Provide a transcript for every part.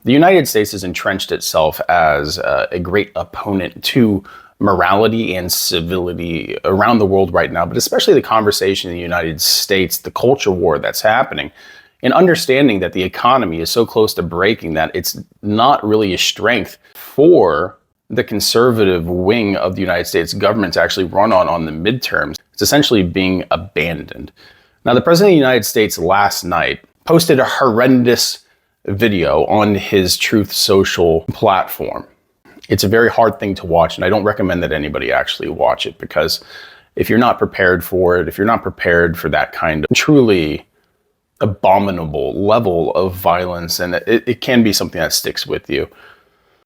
The United States has entrenched itself as a great opponent to morality and civility around the world right now, but especially the conversation in the United States, the culture war that's happening, and understanding that the economy is so close to breaking that it's not really a strength for the conservative wing of the United States government to actually run on the midterms. It's essentially being abandoned. Now, the President of the United States last night posted a horrendous video on his Truth Social platform. It's a very hard thing to watch, and I don't recommend that anybody actually watch it, because if you're not prepared for it, if you're not prepared for that kind of truly abominable level of violence, and it can be something that sticks with you.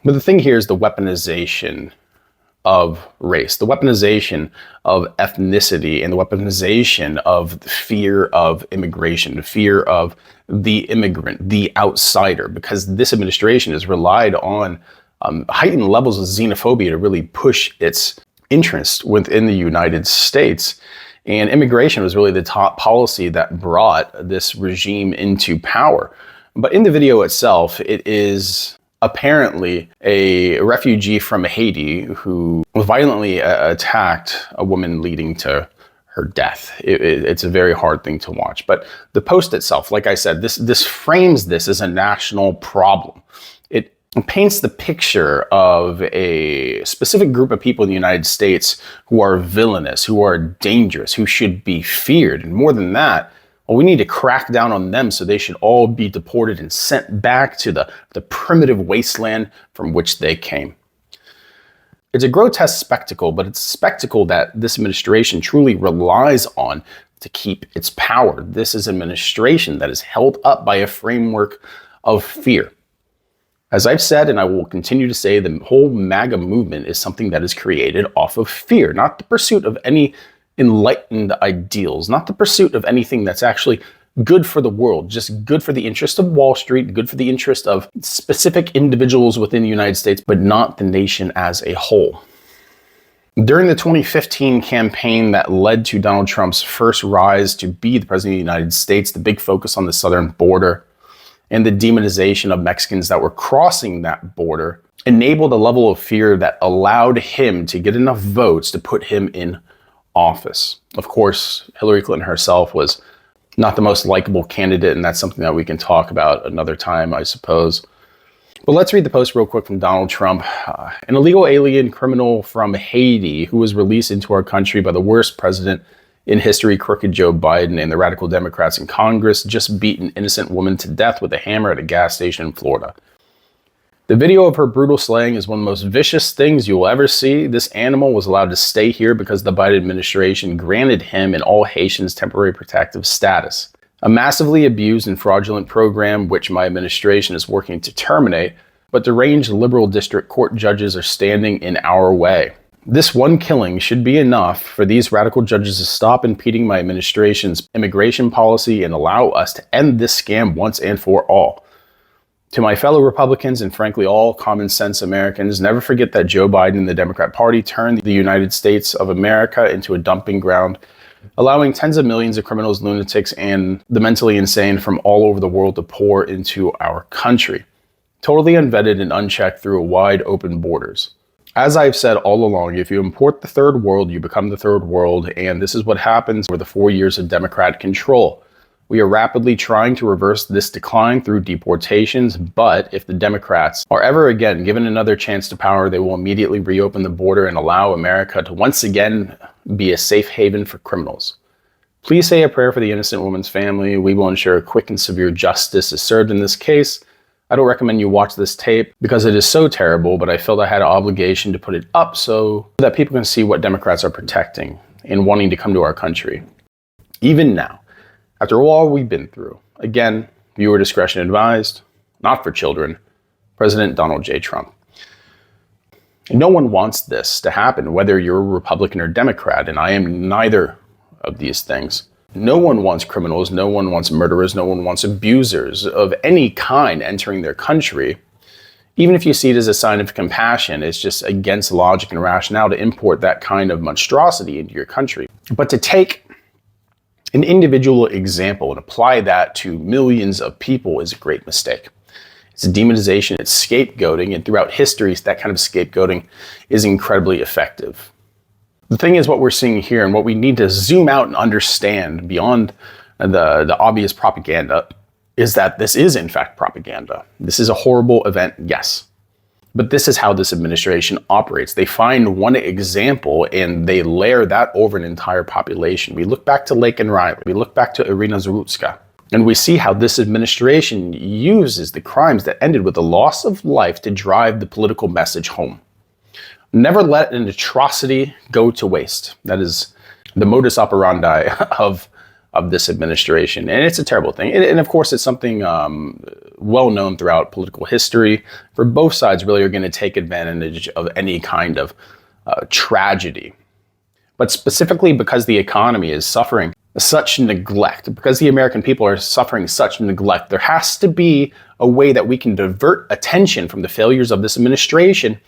But the thing here is the weaponization of race, the weaponization of ethnicity, and the weaponization of the fear of immigration, the fear of the immigrant, the outsider, because this administration has relied on heightened levels of xenophobia to really push its interest within the United States. And immigration was really the top policy that brought this regime into power. But in the video itself, it is apparently a refugee from Haiti who violently attacked a woman, leading to her death. It's a very hard thing to watch. But the post itself, like I said, this frames this as a national problem. It paints the picture of a specific group of people in the United States who are villainous, who are dangerous, who should be feared. And more than that, well, we need to crack down on them, so they should all be deported and sent back to the primitive wasteland from which they came. It's a grotesque spectacle, but it's a spectacle that this administration truly relies on to keep its power. This is an administration that is held up by a framework of fear. As I've said, and I will continue to say, the whole MAGA movement is something that is created off of fear, not the pursuit of any enlightened ideals, not the pursuit of anything that's actually good for the world, just good for the interest of Wall Street, good for the interest of specific individuals within the United States, but not the nation as a whole. During the 2015 campaign that led to Donald Trump's first rise to be the president of the United States, the big focus on the southern border and the demonization of Mexicans that were crossing that border enabled a level of fear that allowed him to get enough votes to put him in office. Of course, Hillary Clinton herself was not the most likable candidate, and that's something that we can talk about another time, I suppose. But let's read the post real quick from Donald Trump. An illegal alien criminal from Haiti who was released into our country by the worst president in history, crooked Joe Biden, and the radical Democrats in Congress just beat an innocent woman to death with a hammer at a gas station in Florida. The video of her brutal slaying is one of the most vicious things you will ever see. This animal was allowed to stay here because the Biden administration granted him and all Haitians temporary protective status. A massively abused and fraudulent program which my administration is working to terminate, but deranged liberal district court judges are standing in our way. This one killing should be enough for these radical judges to stop impeding my administration's immigration policy and allow us to end this scam once and for all. To my fellow Republicans and frankly all common sense Americans, never forget that Joe Biden and the Democrat Party turned the United States of America into a dumping ground, allowing tens of millions of criminals, lunatics, and the mentally insane from all over the world to pour into our country, totally unvetted and unchecked through wide open borders. As I've said all along, if you import the third world, you become the third world, and this is what happens over the 4 years of Democrat control. We are rapidly trying to reverse this decline through deportations, but if the Democrats are ever again given another chance to power, they will immediately reopen the border and allow America to once again be a safe haven for criminals. Please say a prayer for the innocent woman's family. We will ensure quick and severe justice is served in this case. I don't recommend you watch this tape because it is so terrible, but I felt I had an obligation to put it up so that people can see what Democrats are protecting and wanting to come to our country. Even now, after all we've been through, again, viewer discretion advised, not for children, President Donald J. Trump. No one wants this to happen, whether you're a Republican or Democrat, and I am neither of these things. No one wants criminals, no one wants murderers, no one wants abusers of any kind entering their country. Even if you see it as a sign of compassion, it's just against logic and rationale to import that kind of monstrosity into your country. But to take an individual example and apply that to millions of people is a great mistake. It's demonization, it's scapegoating, and throughout history, that kind of scapegoating is incredibly effective. The thing is, what we're seeing here and what we need to zoom out and understand beyond the obvious propaganda is that this is in fact propaganda. This is a horrible event, yes. But this is how this administration operates. They find one example and they layer that over an entire population. We look back to Lake and Riley, we look back to Irina Zalutska, and we see how this administration uses the crimes that ended with the loss of life to drive the political message home. Never let an atrocity go to waste. That is the modus operandi of this administration. And it's a terrible thing. And of course, it's something well known throughout political history, for both sides really are going to take advantage of any kind of tragedy. But specifically because the economy is suffering such neglect, because the American people are suffering such neglect, there has to be a way that we can divert attention from the failures of this administration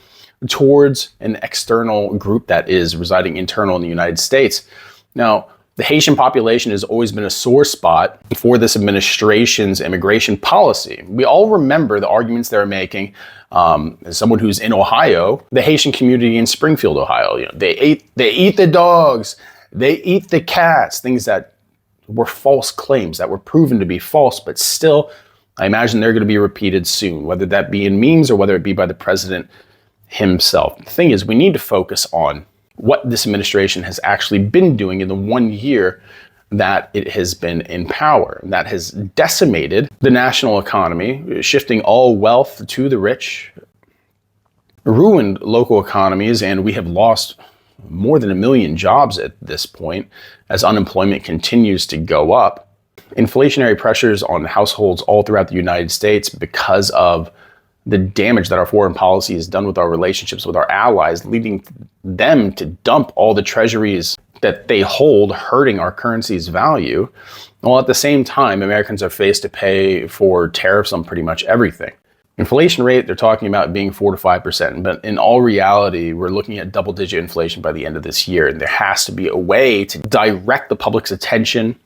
towards an external group that is residing internal in the United States. Now, the Haitian population has always been a sore spot for this administration's immigration policy. We all remember the arguments they're making. As someone who's in Ohio, the Haitian community in Springfield, Ohio, they eat the dogs, they eat the cats, things that were false claims that were proven to be false, but still, I imagine they're going to be repeated soon, whether that be in memes or whether it be by the president himself. The thing is, we need to focus on what this administration has actually been doing in the 1 year that it has been in power. That has decimated the national economy, shifting all wealth to the rich, ruined local economies, and we have lost more than 1 million jobs at this point as unemployment continues to go up. Inflationary pressures on households all throughout the United States because of the damage that our foreign policy has done with our relationships with our allies, leading them to dump all the treasuries that they hold, hurting our currency's value. While at the same time, Americans are faced to pay for tariffs on pretty much everything. Inflation rate, they're talking about being 4 to 5%, but in all reality, we're looking at double-digit inflation by the end of this year, and there has to be a way to direct the public's attention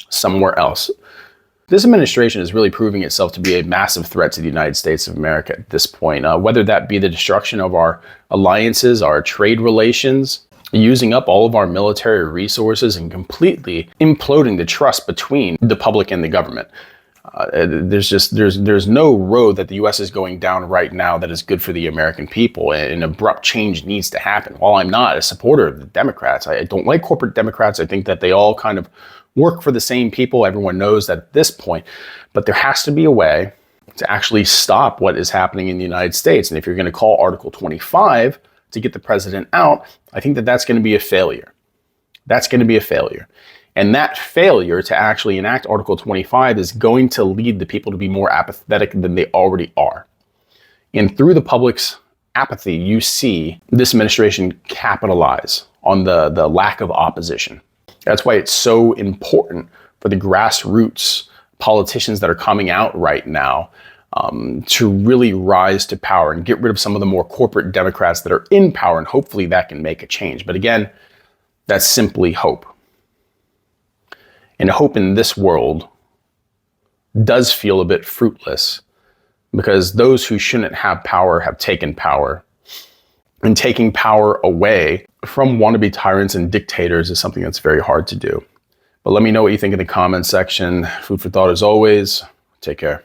somewhere else. This administration is really proving itself to be a massive threat to the United States of America at this point, whether that be the destruction of our alliances, our trade relations, using up all of our military resources, and completely imploding the trust between the public and the government. There's no road that the U.S. is going down right now that is good for the American people, and an abrupt change needs to happen. While I'm not a supporter of the Democrats, I don't like corporate Democrats. I think that they all kind of work for the same people. Everyone knows that at this point, but there has to be a way to actually stop what is happening in the United States. And if you're going to call Article 25 to get the president out, I think that that's going to be a failure. That's going to be a failure. And that failure to actually enact Article 25 is going to lead the people to be more apathetic than they already are. And through the public's apathy, you see this administration capitalize on the lack of opposition. That's why it's so important for the grassroots politicians that are coming out right now to really rise to power and get rid of some of the more corporate Democrats that are in power, and hopefully that can make a change. But again, that's simply hope. And hope in this world does feel a bit fruitless, because those who shouldn't have power have taken power. And taking power away from wannabe tyrants and dictators is something that's very hard to do. But let me know what you think in the comments section. Food for thought as always. Take care.